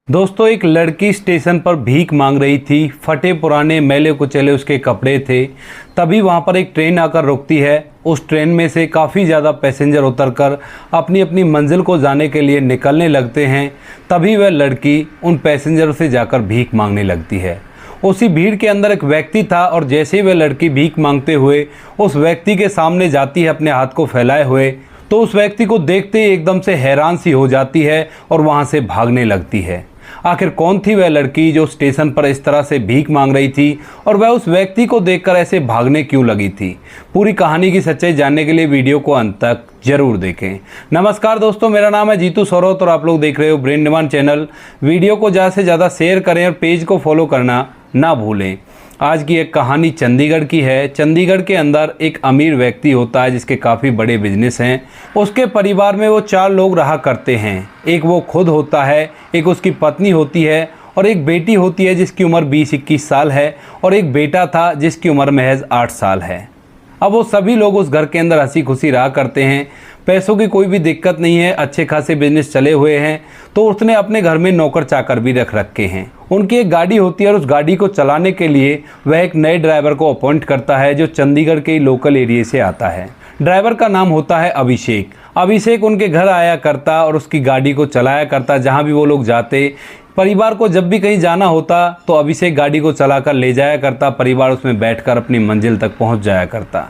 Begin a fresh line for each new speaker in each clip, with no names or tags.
दोस्तों, एक लड़की स्टेशन पर भीख मांग रही थी। फटे पुराने मैले कुचले उसके कपड़े थे। तभी वहां पर एक ट्रेन आकर रुकती है। उस ट्रेन में से काफ़ी ज़्यादा पैसेंजर उतरकर अपनी अपनी मंजिल को जाने के लिए निकलने लगते हैं। तभी वह लड़की उन पैसेंजरों से जाकर भीख मांगने लगती है। उसी भीड़ के अंदर एक व्यक्ति था और जैसे ही वह लड़की भीख मांगते हुए उस व्यक्ति के सामने जाती है अपने हाथ को फैलाए हुए, तो उस व्यक्ति को देखते ही एकदम से हैरान सी हो जाती है और वहाँ से भागने लगती है। आखिर कौन थी वह लड़की जो स्टेशन पर इस तरह से भीख मांग रही थी और वह उस व्यक्ति को देखकर ऐसे भागने क्यों लगी थी? पूरी कहानी की सच्चाई जानने के लिए वीडियो को अंत तक जरूर देखें। नमस्कार दोस्तों, मेरा नाम है जीतू सौरत और आप लोग देख रहे हो ब्रेन डिमांड चैनल। वीडियो को ज़्यादा से ज़्यादा शेयर करें और पेज को फॉलो करना ना भूलें। आज की एक कहानी चंडीगढ़ की है। चंडीगढ़ के अंदर एक अमीर व्यक्ति होता है जिसके काफ़ी बड़े बिजनेस हैं। उसके परिवार में वो 4 लोग रहा करते हैं। एक वो खुद होता है, एक उसकी पत्नी होती है और एक बेटी होती है जिसकी उम्र 20-21 साल है और एक बेटा था जिसकी उम्र महज 8 साल है। अब वो सभी लोग उस घर के अंदर हंसी खुशी रहा करते हैं। पैसों की कोई भी दिक्कत नहीं है, अच्छे खासे बिजनेस चले हुए हैं। तो उसने अपने घर में नौकर चाकर भी रख रखे हैं। उनकी एक गाड़ी होती है और उस गाड़ी को चलाने के लिए वह एक नए ड्राइवर को अपॉइंट करता है जो चंडीगढ़ के लोकल एरिया से आता है। ड्राइवर का नाम होता है अभिषेक। अभिषेक उनके घर आया करता और उसकी गाड़ी को चलाया करता जहाँ भी वो लोग जाते। परिवार को जब भी कहीं जाना होता तो अभिषेक गाड़ी को चलाकर ले जाया करता। परिवार उसमें बैठकर अपनी मंजिल तक पहुंच जाया करता।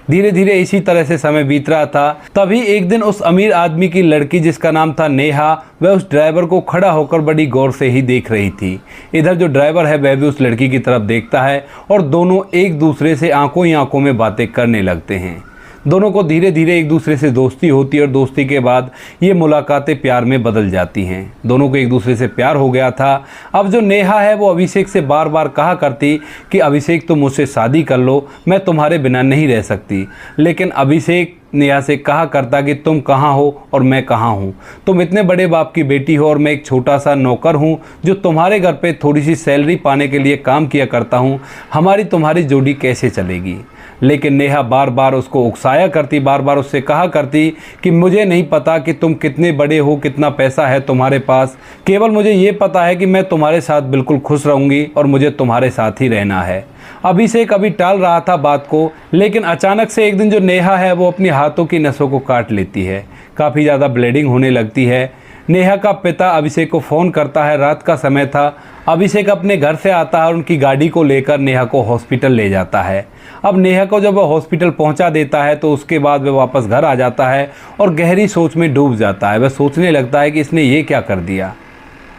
धीरे धीरे इसी तरह से समय बीत रहा था। तभी एक दिन उस अमीर आदमी की लड़की जिसका नाम था नेहा, वह उस ड्राइवर को खड़ा होकर बड़ी गौर से ही देख रही थी। इधर जो ड्राइवर है वह भी उस लड़की की तरफ देखता है और दोनों एक दूसरे से आंखों ही आंखों में बातें करने लगते हैं। दोनों को धीरे धीरे एक दूसरे से दोस्ती होती है और दोस्ती के बाद ये मुलाकातें प्यार में बदल जाती हैं। दोनों को एक दूसरे से प्यार हो गया था। अब जो नेहा है वो अभिषेक से बार बार कहा करती कि अभिषेक तुम मुझसे शादी कर लो, मैं तुम्हारे बिना नहीं रह सकती। लेकिन अभिषेक नेहा से कहा करता कि तुम कहाँ हो और मैं कहाँ हूँ। तुम इतने बड़े बाप की बेटी हो और मैं एक छोटा सा नौकर हूँ जो तुम्हारे घर पे थोड़ी सी सैलरी पाने के लिए काम किया करता हूँ। हमारी तुम्हारी जोड़ी कैसे चलेगी? लेकिन नेहा बार बार उसको उकसाया करती, बार बार उससे कहा करती कि मुझे नहीं पता कि तुम कितने बड़े हो, कितना पैसा है तुम्हारे पास। केवल मुझे ये पता है कि मैं तुम्हारे साथ बिल्कुल खुश रहूँगी और मुझे तुम्हारे साथ ही रहना है। अभिषेक अभी टाल रहा था बात को, लेकिन अचानक से एक दिन जो नेहा है वो अपनी हाथों की नसों को काट लेती है। काफ़ी ज़्यादा ब्लीडिंग होने लगती है। नेहा का पिता अभिषेक को फ़ोन करता है। रात का समय था। अभिषेक अपने घर से आता है और उनकी गाड़ी को लेकर नेहा को हॉस्पिटल ले जाता है। अब नेहा को जब वह हॉस्पिटल पहुंचा देता है तो उसके बाद वह वापस घर आ जाता है और गहरी सोच में डूब जाता है। वह सोचने लगता है कि इसने ये क्या कर दिया।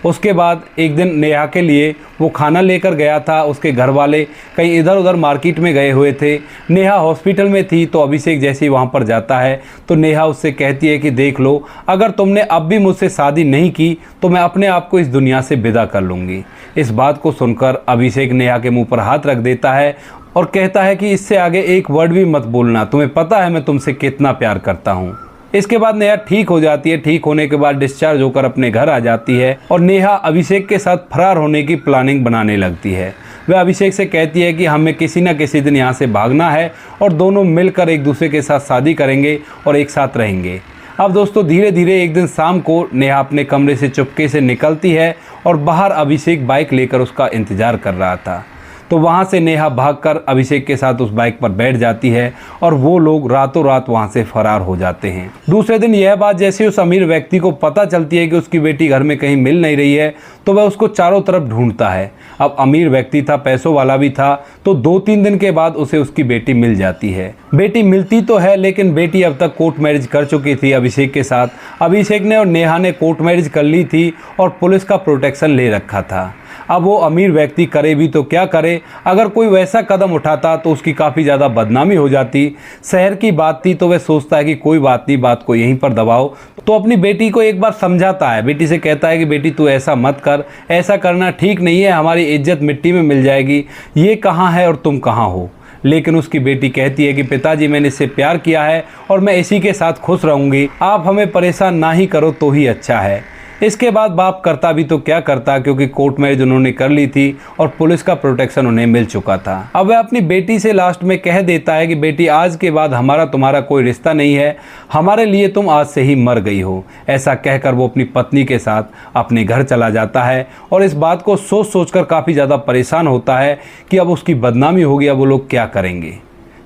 उसके बाद एक दिन नेहा के लिए वो खाना लेकर गया था। उसके घर वाले कहीं इधर उधर मार्केट में गए हुए थे। नेहा हॉस्पिटल में थी तो अभिषेक जैसे ही वहाँ पर जाता है तो नेहा उससे कहती है कि देख लो, अगर तुमने अब भी मुझसे शादी नहीं की तो मैं अपने आप को इस दुनिया से विदा कर लूँगी। इस बात को सुनकर अभिषेक नेहा के मुँह पर हाथ रख देता है और कहता है कि इससे आगे एक वर्ड भी मत बोलना, तुम्हें पता है मैं तुमसे कितना प्यार करता हूँ। इसके बाद नेहा ठीक हो जाती है। ठीक होने के बाद डिस्चार्ज होकर अपने घर आ जाती है और नेहा अभिषेक के साथ फरार होने की प्लानिंग बनाने लगती है। वह अभिषेक से कहती है कि हमें किसी न किसी दिन यहाँ से भागना है और दोनों मिलकर एक दूसरे के साथ शादी करेंगे और एक साथ रहेंगे। अब दोस्तों धीरे धीरे एक दिन शाम को नेहा अपने कमरे से चुपके से निकलती है और बाहर अभिषेक बाइक लेकर उसका इंतज़ार कर रहा था। तो वहाँ से नेहा भागकर अभिषेक के साथ उस बाइक पर बैठ जाती है और वो लोग रातों रात वहाँ से फरार हो जाते हैं। दूसरे दिन यह बात जैसे उस अमीर व्यक्ति को पता चलती है कि उसकी बेटी घर में कहीं मिल नहीं रही है तो वह उसको चारों तरफ ढूंढता है। अब अमीर व्यक्ति था, पैसों वाला भी था, तो 2-3 दिन के बाद उसे उसकी बेटी मिल जाती है। बेटी मिलती तो है लेकिन बेटी अब तक कोर्ट मैरिज कर चुकी थी अभिषेक के साथ। अभिषेक ने और नेहा ने कोर्ट मैरिज कर ली थी और पुलिस का प्रोटेक्शन ले रखा था। अब वो अमीर व्यक्ति करे भी तो क्या करे, अगर कोई वैसा कदम उठाता तो उसकी काफ़ी ज़्यादा बदनामी हो जाती। शहर की बात थी तो वह सोचता है कि कोई बात नहीं, बात को यहीं पर दबाओ। तो अपनी बेटी को एक बार समझाता है। बेटी से कहता है कि बेटी तू ऐसा मत कर, ऐसा करना ठीक नहीं है, हमारी इज्जत मिट्टी में मिल जाएगी। ये कहाँ है और तुम कहाँ हो? लेकिन उसकी बेटी कहती है कि पिताजी मैंने इससे प्यार किया है और मैं इसी के साथ खुश रहूँगी, आप हमें परेशान ना ही करो तो ही अच्छा है। इसके बाद बाप करता भी तो क्या करता, क्योंकि कोर्ट मैरिज उन्होंने कर ली थी और पुलिस का प्रोटेक्शन उन्हें मिल चुका था। अब वह अपनी बेटी से लास्ट में कह देता है कि बेटी आज के बाद हमारा तुम्हारा कोई रिश्ता नहीं है, हमारे लिए तुम आज से ही मर गई हो। ऐसा कहकर वो अपनी पत्नी के साथ अपने घर चला जाता है और इस बात को सोच सोचकर काफ़ी ज़्यादा परेशान होता है कि अब उसकी बदनामी होगी, अब वो लोग क्या करेंगे।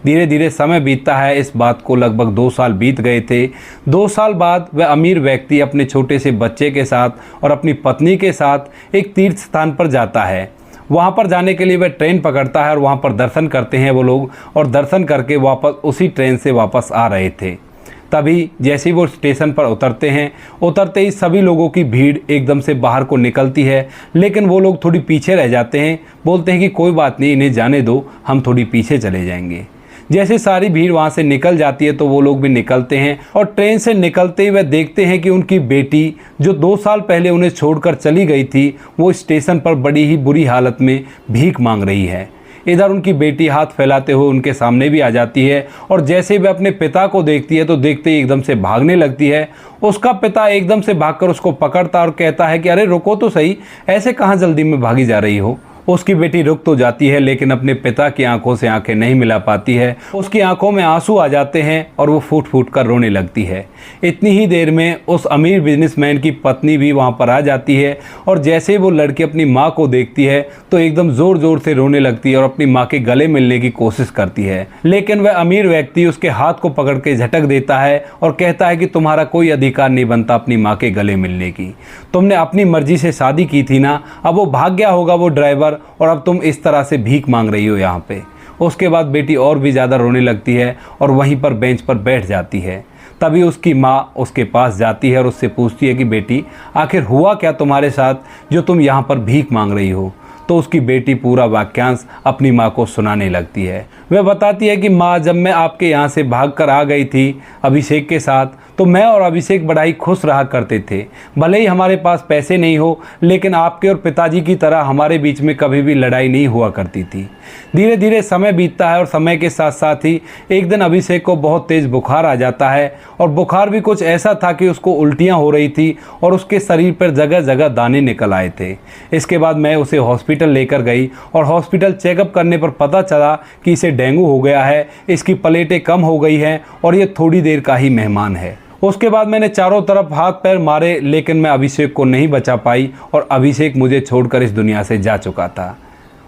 धीरे धीरे समय बीतता है। इस बात को लगभग 2 साल बीत गए थे। 2 साल बाद वह अमीर व्यक्ति अपने छोटे से बच्चे के साथ और अपनी पत्नी के साथ एक तीर्थ स्थान पर जाता है। वहाँ पर जाने के लिए वह ट्रेन पकड़ता है और वहाँ पर दर्शन करते हैं वो लोग, और दर्शन करके वापस उसी ट्रेन से वापस आ रहे थे। तभी जैसे ही वो स्टेशन पर उतरते हैं, उतरते ही सभी लोगों की भीड़ एकदम से बाहर को निकलती है, लेकिन वो लोग थोड़ी पीछे रह जाते हैं। बोलते हैं कि कोई बात नहीं, इन्हें जाने दो, हम थोड़ी पीछे चले जाएंगे। जैसे सारी भीड़ वहाँ से निकल जाती है तो वो लोग भी निकलते हैं और ट्रेन से निकलते ही वह देखते हैं कि उनकी बेटी जो 2 साल पहले उन्हें छोड़कर चली गई थी, वो स्टेशन पर बड़ी ही बुरी हालत में भीख मांग रही है। इधर उनकी बेटी हाथ फैलाते हुए उनके सामने भी आ जाती है और जैसे वह अपने पिता को देखती है तो देखते ही एकदम से भागने लगती है। उसका पिता एकदम से भागकर उसको पकड़ता और कहता है कि अरे रुको तो सही, ऐसे कहाँ जल्दी में भागी जा रही हो। उसकी बेटी रुक तो जाती है, लेकिन अपने पिता की आंखों से आंखें नहीं मिला पाती है। उसकी आंखों में आंसू आ जाते हैं और वो फूट फूट कर रोने लगती है। इतनी ही देर में उस अमीर बिजनेसमैन की पत्नी भी वहाँ पर आ जाती है और जैसे ही वो लड़की अपनी माँ को देखती है तो एकदम ज़ोर ज़ोर से रोने लगती है और अपनी माँ के गले मिलने की कोशिश करती है। लेकिन वह अमीर व्यक्ति उसके हाथ को पकड़ के झटक देता है और कहता है कि तुम्हारा कोई अधिकार नहीं बनता अपनी माँ के गले मिलने की। तुमने अपनी मर्जी से शादी की थी ना, अब वो भाग गया होगा वो ड्राइवर, और अब तुम इस तरह से भीख मांग रही हो यहाँ पे। उसके बाद बेटी और भी ज़्यादा रोने लगती है और वहीं पर बेंच पर बैठ जाती है। तभी उसकी माँ उसके पास जाती है और उससे पूछती है कि बेटी आखिर हुआ क्या तुम्हारे साथ जो तुम यहाँ पर भीख मांग रही हो। तो उसकी बेटी पूरा वाक्यांश अपनी माँ को सुनाने लगती है। वह बताती है कि माँ, जब मैं आपके यहाँ से भागकर आ गई थी अभिषेक के साथ, तो मैं और अभिषेक बड़ा ही खुश रहा करते थे। भले ही हमारे पास पैसे नहीं हो, लेकिन आपके और पिताजी की तरह हमारे बीच में कभी भी लड़ाई नहीं हुआ करती थी। धीरे धीरे समय बीतता है और समय के साथ साथ ही एक दिन अभिषेक को बहुत तेज़ बुखार आ जाता है और बुखार भी कुछ ऐसा था कि उसको उल्टियाँ हो रही थी और उसके शरीर पर जगह जगह दाने निकल आए थे। इसके बाद मैं उसे हॉस्पिटल लेकर गई और हॉस्पिटल चेकअप करने पर पता चला कि इसे डेंगू हो गया है, इसकी प्लेटें कम हो गई हैं और ये थोड़ी देर का ही मेहमान है। उसके बाद मैंने चारों तरफ हाथ पैर मारे, लेकिन मैं अभिषेक को नहीं बचा पाई और अभिषेक मुझे छोड़कर इस दुनिया से जा चुका था।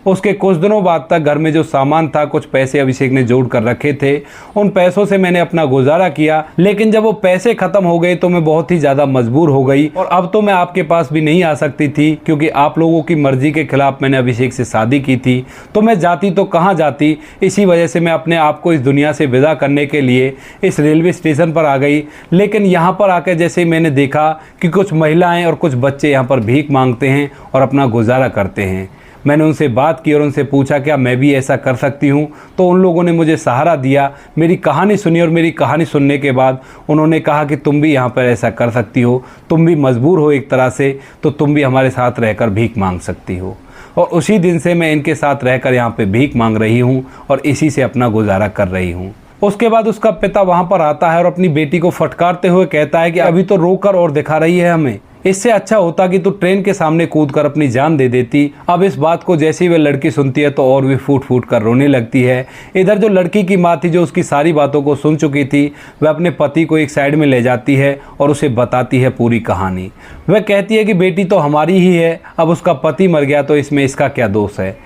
उसके कुछ दिनों बाद तक घर में जो सामान था, कुछ पैसे अभिषेक ने जोड़ कर रखे थे, उन पैसों से मैंने अपना गुजारा किया। लेकिन जब वो पैसे ख़त्म हो गए तो मैं बहुत ही ज़्यादा मजबूर हो गई और अब तो मैं आपके पास भी नहीं आ सकती थी, क्योंकि आप लोगों की मर्ज़ी के खिलाफ मैंने अभिषेक से शादी की थी। तो मैं जाती तो कहाँ जाती, इसी वजह से मैं अपने आप को इस दुनिया से विदा करने के लिए इस रेलवे स्टेशन पर आ गई। लेकिन यहाँ पर आकर जैसे मैंने देखा कि कुछ महिलाएँ और कुछ बच्चे यहाँ पर भीख मांगते हैं और अपना गुजारा करते हैं। मैंने उनसे बात की और उनसे पूछा क्या मैं भी ऐसा कर सकती हूँ। तो उन लोगों ने मुझे सहारा दिया, मेरी कहानी सुनी और मेरी कहानी सुनने के बाद उन्होंने कहा कि तुम भी यहाँ पर ऐसा कर सकती हो, तुम भी मजबूर हो एक तरह से, तो तुम भी हमारे साथ रहकर भीख मांग सकती हो। और उसी दिन से मैं इनके साथ रहकर यहाँ पे भीख मांग रही हूँ और इसी से अपना गुजारा कर रही हूँ। उसके बाद उसका पिता वहाँ पर आता है और अपनी बेटी को फटकारते हुए कहता है कि अभी तो रोकर और दिखा रही है हमें, इससे अच्छा होता कि तू ट्रेन के सामने कूदकर अपनी जान दे देती। अब इस बात को जैसे ही वह लड़की सुनती है तो और भी फूट फूट कर रोने लगती है। इधर जो लड़की की माँ थी, जो उसकी सारी बातों को सुन चुकी थी, वह अपने पति को एक साइड में ले जाती है और उसे बताती है पूरी कहानी। वह कहती है कि बेटी तो हमारी ही है, अब उसका पति मर गया तो इसमें इसका क्या दोष है।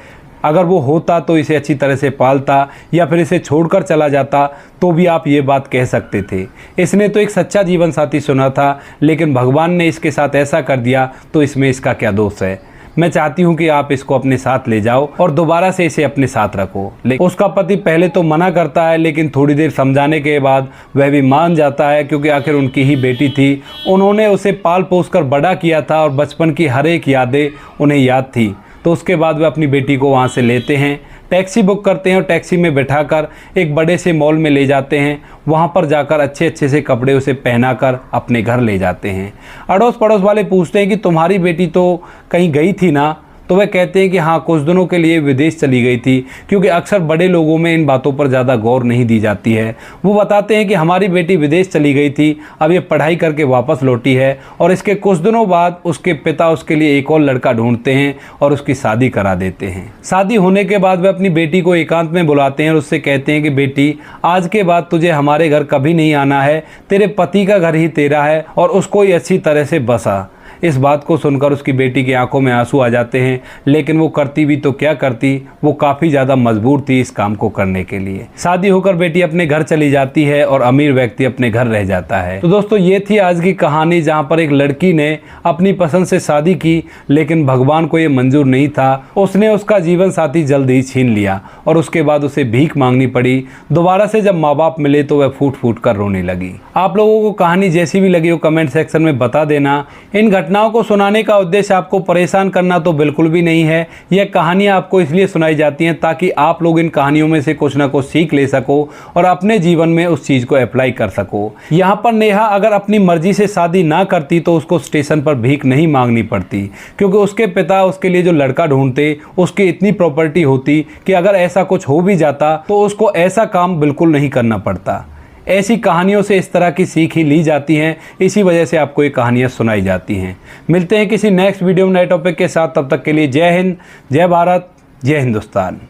अगर वो होता तो इसे अच्छी तरह से पालता या फिर इसे छोड़कर चला जाता तो भी आप ये बात कह सकते थे। इसने तो एक सच्चा जीवन साथी चुना था, लेकिन भगवान ने इसके साथ ऐसा कर दिया तो इसमें इसका क्या दोष है। मैं चाहती हूँ कि आप इसको अपने साथ ले जाओ और दोबारा से इसे अपने साथ रखो। लेकिन उसका पति पहले तो मना करता है, लेकिन थोड़ी देर समझाने के बाद वह भी मान जाता है, क्योंकि आखिर उनकी ही बेटी थी। उन्होंने उसे पाल पोस कर बड़ा किया था और बचपन की हर एक यादें उन्हें याद थी। तो उसके बाद वे अपनी बेटी को वहाँ से लेते हैं, टैक्सी बुक करते हैं और टैक्सी में बैठाकर एक बड़े से मॉल में ले जाते हैं। वहाँ पर जाकर अच्छे अच्छे से कपड़े उसे पहनाकर अपने घर ले जाते हैं। अड़ोस पड़ोस वाले पूछते हैं कि तुम्हारी बेटी तो कहीं गई थी ना, तो वह कहते हैं कि हाँ, कुछ दिनों के लिए विदेश चली गई थी, क्योंकि अक्सर बड़े लोगों में इन बातों पर ज़्यादा गौर नहीं दी जाती है। वो बताते हैं कि हमारी बेटी विदेश चली गई थी, अब ये पढ़ाई करके वापस लौटी है और इसके कुछ दिनों बाद उसके पिता उसके लिए एक और लड़का ढूंढते हैं और उसकी शादी करा देते हैं। शादी होने के बाद वे अपनी बेटी को एकांत में बुलाते हैं और उससे कहते हैं कि बेटी, आज के बाद तुझे हमारे घर कभी नहीं आना है, तेरे पति का घर ही तेरा है और उसको ही अच्छी तरह से बसा। इस बात को सुनकर उसकी बेटी की आंखों में आंसू आ जाते हैं, लेकिन वो करती भी तो क्या करती, वो काफ़ी ज़्यादा मजबूर थी इस काम को करने के लिए। शादी होकर बेटी अपने घर चली जाती है और अमीर व्यक्ति अपने घर रह जाता है। तो दोस्तों, ये थी आज की कहानी, जहाँ पर एक लड़की ने अपनी पसंद से शादी की, लेकिन भगवान को ये मंजूर नहीं था। उसने उसका जीवन साथी जल्द ही छीन लिया और उसके बाद उसे भीख मांगनी पड़ी। दोबारा से जब माँ बाप मिले तो वह फूट फूट कर रोने लगी। आप लोगों को कहानी जैसी भी लगी हो कमेंट सेक्शन में बता देना। इन घटनाओं को सुनाने का उद्देश्य आपको परेशान करना तो बिल्कुल भी नहीं है। यह कहानियां आपको इसलिए सुनाई जाती हैं ताकि आप लोग इन कहानियों में से कुछ ना कुछ सीख ले सको और अपने जीवन में उस चीज़ को अप्लाई कर सको। यहाँ पर नेहा अगर अपनी मर्जी से शादी ना करती तो उसको स्टेशन पर भीख नहीं मांगनी पड़ती, क्योंकि उसके पिता उसके लिए जो लड़का ढूंढते उसकी इतनी प्रॉपर्टी होती कि अगर ऐसा कुछ हो भी जाता तो उसको ऐसा काम बिल्कुल नहीं करना पड़ता। ऐसी कहानियों से इस तरह की सीख ही ली जाती हैं, इसी वजह से आपको ये कहानियाँ सुनाई जाती हैं। मिलते हैं किसी नेक्स्ट वीडियो में नए टॉपिक के साथ, तब तक के लिए जय हिंद, जय भारत, जय हिंदुस्तान।